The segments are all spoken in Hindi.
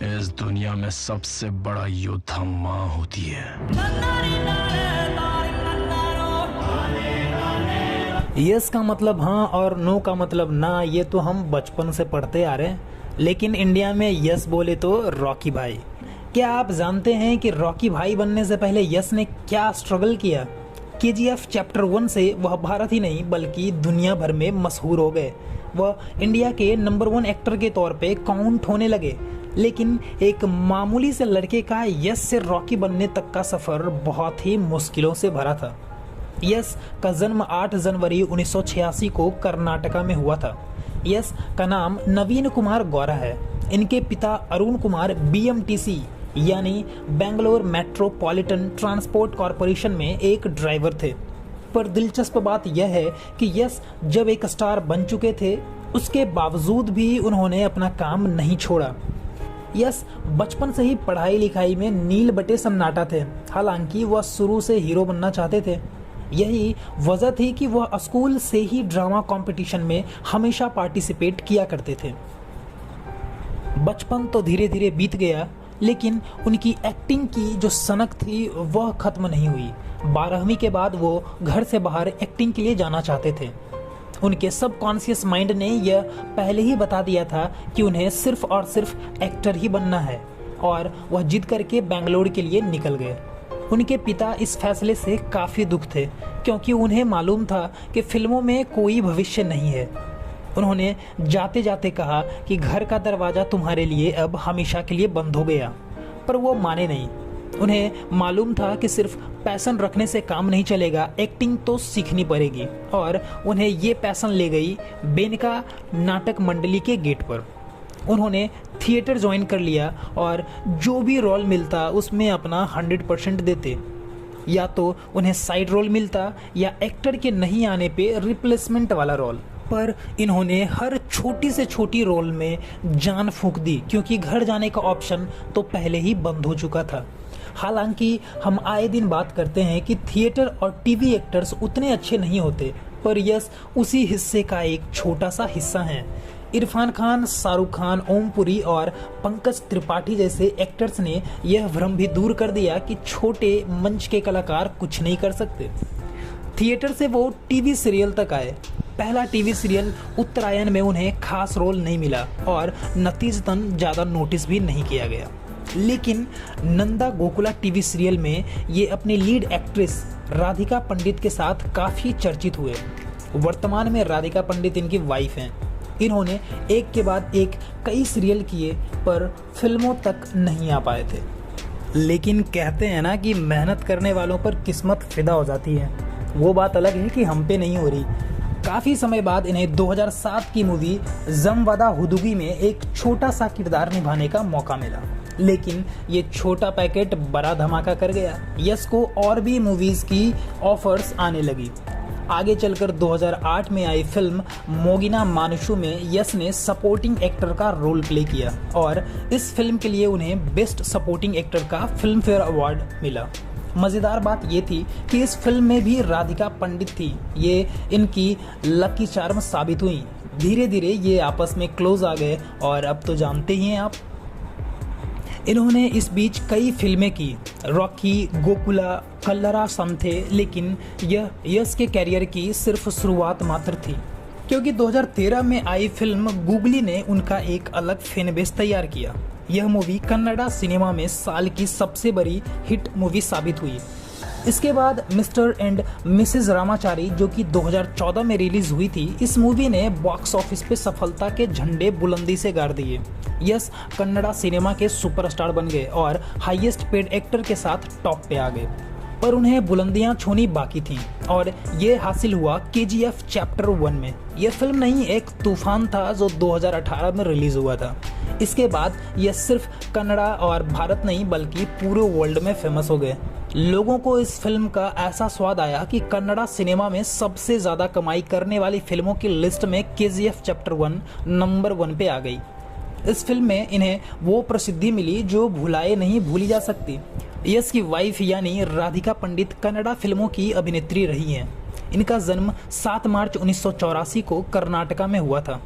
इस दुनिया में सबसे बड़ा योद्धा माँ होती है। यस का मतलब हाँ और नो का मतलब ना, ये तो हम बचपन से पढ़ते आ रहे हैं। लेकिन इंडिया में यस बोले तो रॉकी भाई। क्या आप जानते हैं कि रॉकी भाई बनने से पहले यस ने क्या स्ट्रगल किया? केजीएफ चैप्टर 1 से वह भारत ही नहीं बल्कि दुनिया भर में मशहूर हो गए। वह इंडिया के नंबर 1 एक्टर के तौर पे काउंट होने लगे। लेकिन एक मामूली से लड़के का यस से रॉकी बनने तक का सफ़र बहुत ही मुश्किलों से भरा था। यस का जन्म 8 जनवरी 1986 को कर्नाटका में हुआ था। यस का नाम नवीन कुमार गौरा है। इनके पिता अरुण कुमार बीएमटीसी यानी बेंगलोर मेट्रोपॉलिटन ट्रांसपोर्ट कॉरपोरेशन में एक ड्राइवर थे। पर दिलचस्प बात यह है कि यस जब एक स्टार बन चुके थे उसके बावजूद भी उन्होंने अपना काम नहीं छोड़ा। यस बचपन से ही पढ़ाई लिखाई में नील बटे सन्नाटा थे। हालांकि वह शुरू से हीरो बनना चाहते थे। यही वजह थी कि वह स्कूल से ही ड्रामा कंपटीशन में हमेशा पार्टिसिपेट किया करते थे। बचपन तो धीरे धीरे बीत गया लेकिन उनकी एक्टिंग की जो सनक थी वह खत्म नहीं हुई। 12वीं के बाद वो घर से बाहर एक्टिंग के लिए जाना चाहते थे। उनके सबकॉन्शियस माइंड ने यह पहले ही बता दिया था कि उन्हें सिर्फ और सिर्फ एक्टर ही बनना है और वह जिद करके बेंगलोर के लिए निकल गए। उनके पिता इस फैसले से काफ़ी दुख थे क्योंकि उन्हें मालूम था कि फिल्मों में कोई भविष्य नहीं है। उन्होंने जाते जाते कहा कि घर का दरवाज़ा तुम्हारे लिए अब हमेशा के लिए बंद हो गया, पर वो माने नहीं। उन्हें मालूम था कि सिर्फ पैशन रखने से काम नहीं चलेगा, एक्टिंग तो सीखनी पड़ेगी। और उन्हें ये पैशन ले गई बेनका नाटक मंडली के गेट पर। उन्होंने थिएटर ज्वाइन कर लिया और जो भी रोल मिलता उसमें अपना 100% देते। या तो उन्हें साइड रोल मिलता या एक्टर के नहीं आने पे रिप्लेसमेंट वाला रोल। पर इन्होंने हर छोटी से छोटी रोल में जान फूंक दी क्योंकि घर जाने का ऑप्शन तो पहले ही बंद हो चुका था। हालांकि हम आए दिन बात करते हैं कि थिएटर और टीवी एक्टर्स उतने अच्छे नहीं होते, पर यस उसी हिस्से का एक छोटा सा हिस्सा हैं। इरफान खान, शाहरुख खान, ओम पुरी और पंकज त्रिपाठी जैसे एक्टर्स ने यह भ्रम भी दूर कर दिया कि छोटे मंच के कलाकार कुछ नहीं कर सकते। थिएटर से वो टीवी सीरियल तक आए। पहला टीवी सीरियल उत्तरायण में उन्हें खास रोल नहीं मिला और नतीजतन ज़्यादा नोटिस भी नहीं किया गया। लेकिन नंदा गोकुला टीवी सीरियल में ये अपनी लीड एक्ट्रेस राधिका पंडित के साथ काफ़ी चर्चित हुए। वर्तमान में राधिका पंडित इनकी वाइफ हैं। इन्होंने एक के बाद एक कई सीरियल किए पर फिल्मों तक नहीं आ पाए थे। लेकिन कहते हैं ना कि मेहनत करने वालों पर किस्मत फिदा हो जाती है। वो बात अलग है कि हम पे नहीं हो रही। काफ़ी समय बाद इन्हें 2007 की मूवी जमवादा हुदुगी में एक छोटा सा किरदार निभाने का मौका मिला। लेकिन ये छोटा पैकेट बड़ा धमाका कर गया। यस को और भी मूवीज़ की ऑफर्स आने लगी। आगे चलकर 2008 में आई फिल्म मोगिना मानुषु में यस ने सपोर्टिंग एक्टर का रोल प्ले किया और इस फिल्म के लिए उन्हें बेस्ट सपोर्टिंग एक्टर का फिल्म फेयर अवार्ड मिला। मज़ेदार बात ये थी कि इस फिल्म में भी राधिका पंडित थी। ये इनकी लकी चार्म साबित हुई। धीरे धीरे ये आपस में क्लोज आ गए और अब तो जानते ही हैं आप। इन्होंने इस बीच कई फिल्में की, रॉकी, गोकुला, कल्लरा समथे। लेकिन यह यस के कैरियर की सिर्फ शुरुआत मात्र थी क्योंकि 2013 में आई फिल्म गूगली ने उनका एक अलग फैन बेस तैयार किया। यह मूवी कन्नड़ा सिनेमा में साल की सबसे बड़ी हिट मूवी साबित हुई। इसके बाद मिस्टर एंड मिसेस रामाचारी जो कि 2014 में रिलीज हुई थी, इस मूवी ने बॉक्स ऑफिस पे सफलता के झंडे बुलंदी से गाड़ दिए। यस कन्नड़ा सिनेमा के सुपरस्टार बन गए और हाईएस्ट पेड एक्टर के साथ टॉप पे आ गए। पर उन्हें बुलंदियां छूनी बाकी थीं और ये हासिल हुआ केजीएफ चैप्टर 1 में। यह फिल्म नहीं एक तूफान था जो 2018 में रिलीज हुआ था। इसके बाद यह सिर्फ कन्नड़ा और भारत नहीं बल्कि पूरे वर्ल्ड में फेमस हो गए। लोगों को इस फिल्म का ऐसा स्वाद आया कि कन्नड़ा सिनेमा में सबसे ज़्यादा कमाई करने वाली फिल्मों की लिस्ट में केजीएफ चैप्टर 1 नंबर 1 पे आ गई। इस फिल्म में इन्हें वो प्रसिद्धि मिली जो भुलाए नहीं भूली जा सकती। यस की वाइफ यानी राधिका पंडित कन्नड़ा फिल्मों की अभिनेत्री रही हैं। इनका जन्म 7 मार्च 1984 को कर्नाटका में हुआ था।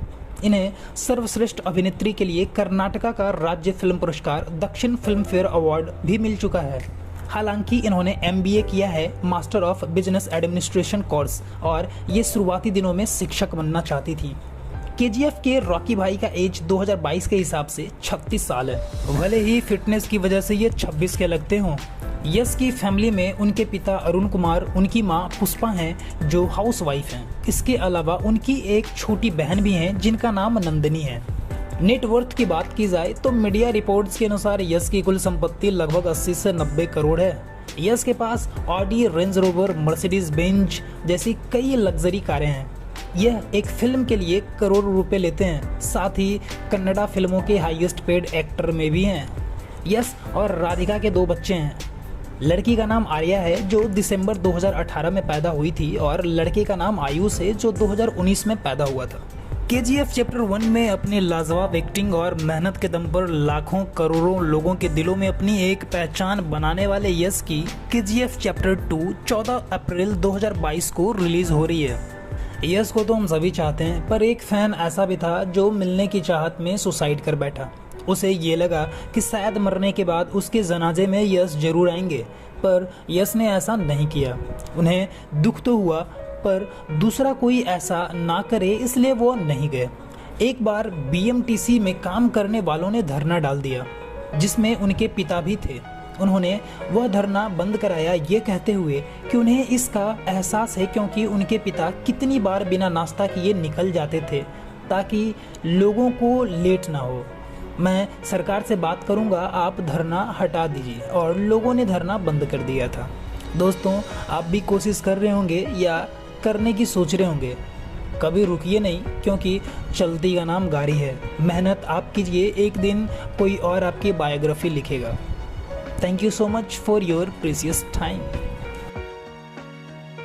इन्हें सर्वश्रेष्ठ अभिनेत्री के लिए कर्नाटका का राज्य फिल्म पुरस्कार दक्षिण फिल्म फेयर अवार्ड भी मिल चुका है। हालांकि इन्होंने MBA किया है, master of business administration course, और ये शुरुआती दिनों में शिक्षक बनना चाहती थी। KGF के रॉकी भाई का एज 2022 के हिसाब से 36 साल है। भले ही फिटनेस की वजह से ये 26 के लगते हों। यश की फैमिली में उनके पिता अरुण कुमार, उनकी मां पुष्पा हैं जो हाउसवाइफ हैं। इसके अलावा उनकी एक छोटी बहन भी है जिनका नाम नंदिनी है। नेटवर्थ की बात की जाए तो मीडिया रिपोर्ट्स के अनुसार यश की कुल संपत्ति लगभग 80 से 90 करोड़ है। यश के पास Audi, Range Rover, Mercedes Benz जैसी कई लग्जरी कारें हैं। यह एक फिल्म के लिए करोड़ों रुपए लेते हैं। साथ ही कन्नड़ा फिल्मों के हाईएस्ट पेड एक्टर में भी हैं। यश और राधिका के 2 बच्चे हैं। लड़की का नाम आर्या है जो दिसंबर 2018 में पैदा हुई थी, और लड़के का नाम आयुष है जो 2019 में पैदा हुआ था। KGF चैप्टर 1 में अपनी लाजवाब एक्टिंग और मेहनत के दम पर लाखों करोड़ों लोगों के दिलों में अपनी एक पहचान बनाने वाले यश की KGF चैप्टर 2 14 अप्रैल 2022 को रिलीज हो रही है। यश को तो हम सभी चाहते हैं, पर एक फैन ऐसा भी था जो मिलने की चाहत में सुसाइड कर बैठा। उसे ये लगा कि शायद मरने के बाद उसके जनाजे में यश जरूर आएंगे, पर यश ने ऐसा नहीं किया। उन्हें दुख तो हुआ, पर दूसरा कोई ऐसा ना करे इसलिए वो नहीं गए। एक बार BMTC में काम करने वालों ने धरना डाल दिया, जिसमें उनके पिता भी थे। उन्होंने वह धरना बंद कराया ये कहते हुए कि उन्हें इसका एहसास है क्योंकि उनके पिता कितनी बार बिना नाश्ता किए निकल जाते थे ताकि लोगों को लेट ना हो। मैं सरकार से बात करूंगा, आप धरना हटा दीजिए, और लोगों ने धरना बंद कर दिया था। दोस्तों, आप भी कोशिश कर रहे होंगे या करने की सोच रहे होंगे, कभी रुकिए नहीं, क्योंकि चलती का नाम गाड़ी है। मेहनत आप कीजिए, एक दिन कोई और आपकी बायोग्राफी लिखेगा। Thank you so much for your precious time.